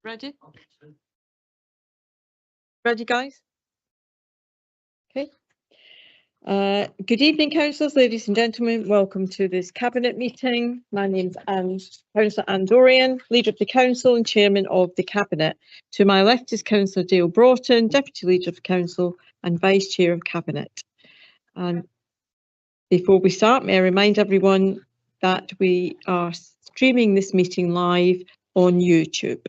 Ready? Ready, guys? Okay. Good evening, councillors, ladies and gentlemen. Welcome to this cabinet meeting. My name's Councillor Anne Dorian, leader of the council and chairman of the cabinet. To my left is Councillor Dale Broughton, deputy leader of council and vice chair of cabinet. And before we start, may I remind everyone that we are streaming this meeting live on YouTube.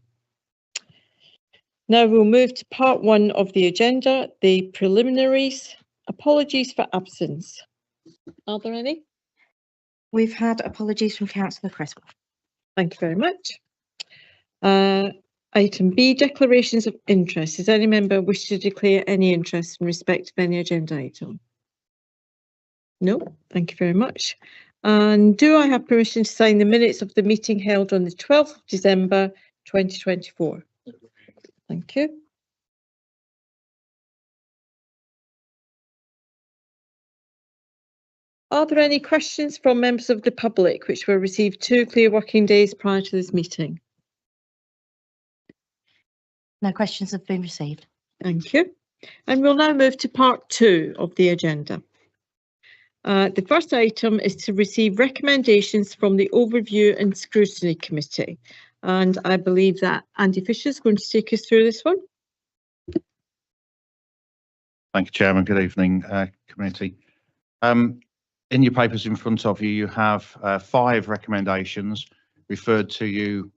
Now we'll move to part one of the agenda, the preliminaries. Apologies for absence. Are there any? We've had apologies from Councillor Creswell. Thank you very much. Item B, declarations of interest. Does any member wish to declare any interest in respect of any agenda item? No, thank you very much. And do I have permission to sign the minutes of the meeting held on the 12th of December 2024? Thank you. Are there any questions from members of the public which were received 2 clear working days prior to this meeting? No questions have been received. Thank you. And we'll now move to part 2 of the agenda. The first item is to receive recommendations from the Overview and Scrutiny Committee. And I believe that Andy Fisher is going to take us through this one. Thank you, Chairman. Good evening, committee. In your papers in front of you, you have 5 recommendations referred to you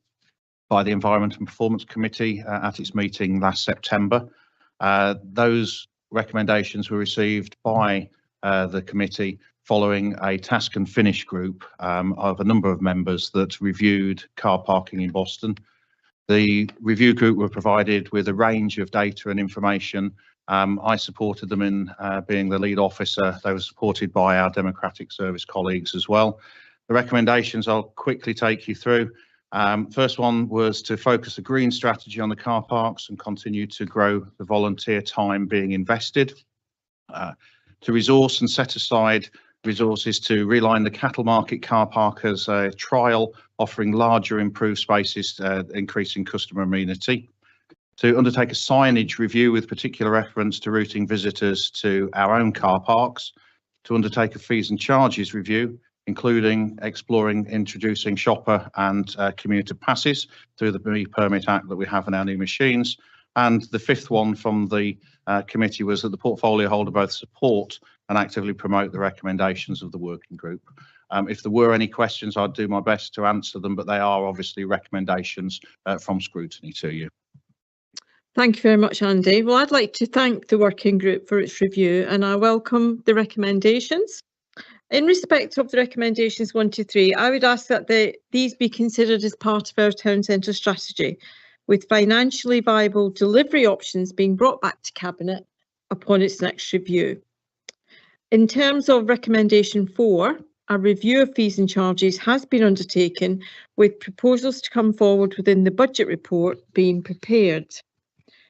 by the Environment and Performance Committee at its meeting last September. Those recommendations were received by the committee following a task and finish group of a number of members that reviewed car parking in Boston. The review group were provided with a range of data and information. I supported them in being the lead officer. They were supported by our Democratic Service colleagues as well. The recommendations I'll quickly take you through. First one was to focus a green strategy on the car parks and continue to grow the volunteer time being invested. To resource and set aside resources to realign the cattle market car park as a trial, offering larger improved spaces, increasing customer amenity. To undertake a signage review with particular reference to routing visitors to our own car parks. To undertake a fees and charges review, including exploring introducing shopper and commuter passes through the Permit Act that we have in our new machines. And the 5th one from the committee was that the portfolio holder both support and actively promote the recommendations of the working group. If there were any questions, I'd do my best to answer them, but they are obviously recommendations from scrutiny to you. Thank you very much, Andy. Well, I'd like to thank the working group for its review, and I welcome the recommendations. In respect of the recommendations 1 to 3, I would ask that these be considered as part of our town centre strategy, with financially viable delivery options being brought back to Cabinet upon its next review. In terms of recommendation 4, a review of fees and charges has been undertaken, with proposals to come forward within the budget report being prepared.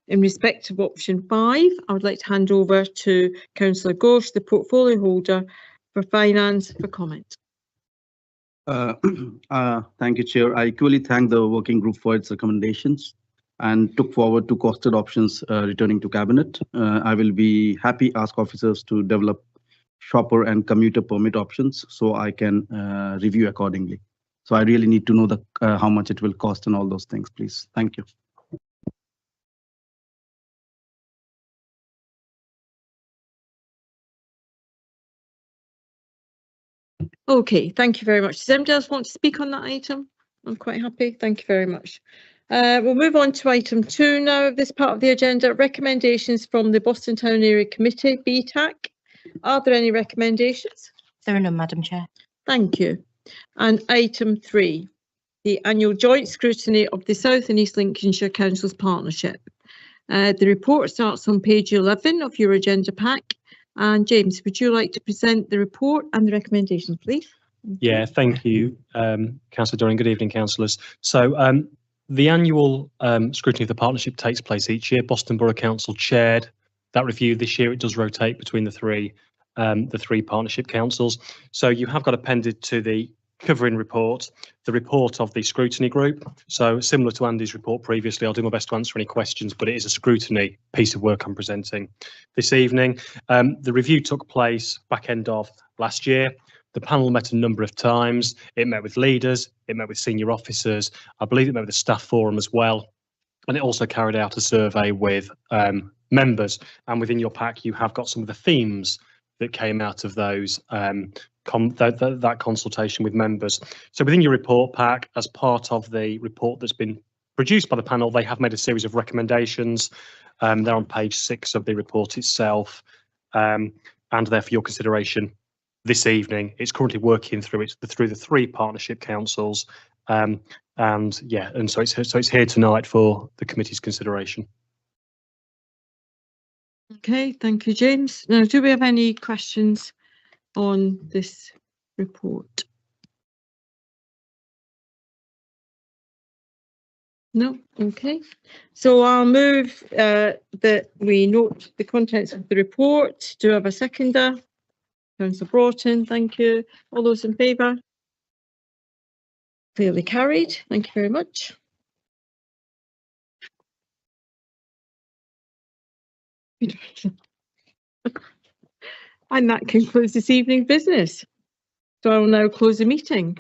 In respect of option 5, I would like to hand over to Councillor Ghosh, the portfolio holder for finance, for comment. Thank you, Chair. I equally thank the working group for its recommendations and look forward to costed options returning to Cabinet. I will be happy to ask officers to develop shopper and commuter permit options so I can review accordingly. So I really need to know how much it will cost and all those things, please. Thank you. Okay, thank you very much. Does anybody else want to speak on that item? I'm quite happy. Thank you very much. We'll move on to item 2 now of this part of the agenda, recommendations from the Boston Town Area Committee, BTAC. Are there any recommendations? There are none, Madam Chair. Thank you. And item 3, the annual joint scrutiny of the South and East Lincolnshire Councils Partnership. The report starts on page 11 of your agenda pack. And James, would you like to present the report and the recommendations, please? Yeah, thank you, Councillor Dorian. Good evening, councillors. So the annual scrutiny of the partnership takes place each year. Boston Borough Council chaired that review. This year it does rotate between the three partnership councils. So you have got appended to the covering report, the report of the scrutiny group. So similar to Andy's report previously, I'll do my best to answer any questions, but it is a scrutiny piece of work I'm presenting this evening. The review took place back end of last year. The panel met a number of times. It met with leaders, it met with senior officers. I believe it met with the staff forum as well. And it also carried out a survey with members. And within your pack, you have got some of the themes that came out of those that consultation with members. So within your report pack, as part of the report that's been produced by the panel, they have made a series of recommendations. They're on page 6 of the report itself, and they're for your consideration this evening. It's currently working through the 3 partnership councils, and so it's here tonight for the committee's consideration. Okay, thank you, James. Now, do we have any questions on this report? No? Okay. So I'll move that we note the contents of the report. Do I have a seconder? Councillor Broughton, thank you. All those in favour? Clearly carried. Thank you very much. And that concludes this evening's business. So I will now close the meeting.